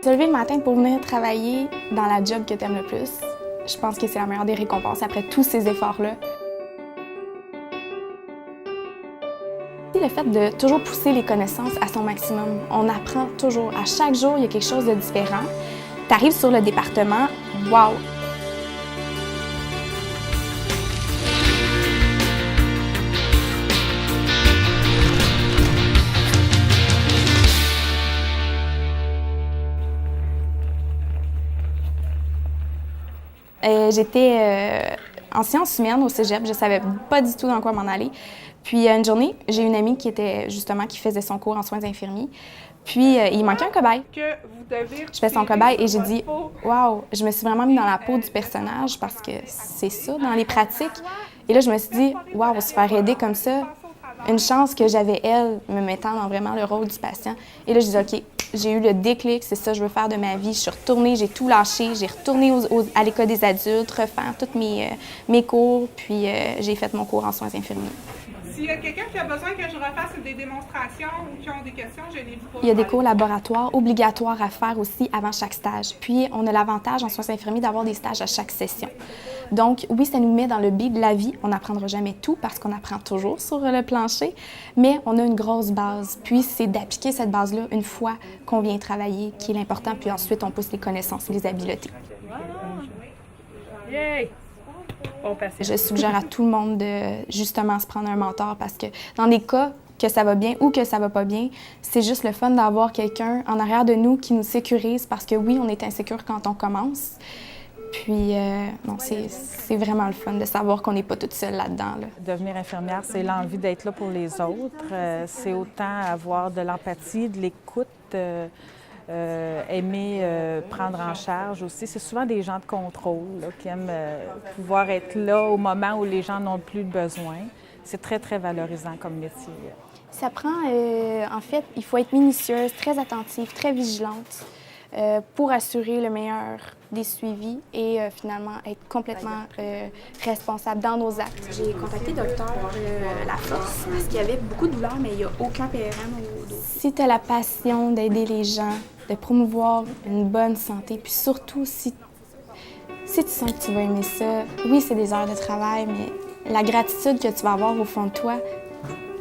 Se lever le matin pour venir travailler dans la job que tu aimes le plus, je pense que c'est la meilleure des récompenses après tous ces efforts-là. Le fait de toujours pousser les connaissances à son maximum, on apprend toujours. À chaque jour, il y a quelque chose de différent. Tu arrives sur le département, wow! J'étais en sciences humaines au cégep, je ne savais pas du tout dans quoi m'en aller. Puis une journée, j'ai une amie qui faisait son cours en soins infirmiers. Puis il manquait un cobaye. Je fais son cobaye et j'ai dit « Wow! » Je me suis vraiment mis dans la peau du personnage parce que c'est ça dans les pratiques. Et là, je me suis dit « Wow! Se faire aider comme ça, une chance que j'avais elle me mettant dans vraiment le rôle du patient. » Et là, je dis « OK, j'ai eu le déclic, c'est ça que je veux faire de ma vie. » Je suis retournée, j'ai tout lâché, j'ai retourné à l'école des adultes, refaire tous mes cours, puis j'ai fait mon cours en soins infirmiers. S'il y a quelqu'un qui a besoin que je refasse des démonstrations ou qui ont des questions, je les vois. Il y a des cours laboratoires obligatoires à faire aussi avant chaque stage. Puis, on a l'avantage en soins infirmiers d'avoir des stages à chaque session. Donc, oui, ça nous met dans le bain de la vie. On n'apprendra jamais tout parce qu'on apprend toujours sur le plancher, mais on a une grosse base. Puis, c'est d'appliquer cette base-là une fois qu'on vient travailler qui est l'important. Puis ensuite, on pousse les connaissances et les habiletés. Yay! Je suggère à tout le monde de justement se prendre un mentor parce que dans des cas que ça va bien ou que ça va pas bien, c'est juste le fun d'avoir quelqu'un en arrière de nous qui nous sécurise parce que oui, on est insécure quand on commence. Puis, non, c'est vraiment le fun de savoir qu'on n'est pas toute seule là-dedans. Là. Devenir infirmière, c'est l'envie d'être là pour les autres. C'est autant avoir de l'empathie, de l'écoute, aimer prendre en charge aussi. C'est souvent des gens de contrôle là, qui aiment pouvoir être là au moment où les gens n'ont plus besoin. C'est très, très valorisant comme métier. Ça prend, en fait, il faut être minutieuse, très attentive, très vigilante pour assurer le meilleur des suivis et finalement être complètement responsable dans nos actes. J'ai contacté Docteur Laforce parce qu'il y avait beaucoup de douleurs, mais il n'y a aucun PRN au dos. Si tu as la passion d'aider les gens, de promouvoir une bonne santé, puis surtout si tu sens que tu vas aimer ça, oui, c'est des heures de travail, mais la gratitude que tu vas avoir au fond de toi,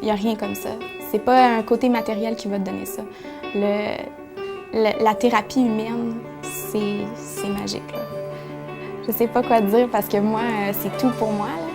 il n'y a rien comme ça. C'est pas un côté matériel qui va te donner ça. La thérapie humaine, c'est magique. Là. Je sais pas quoi dire parce que moi, c'est tout pour moi. Là.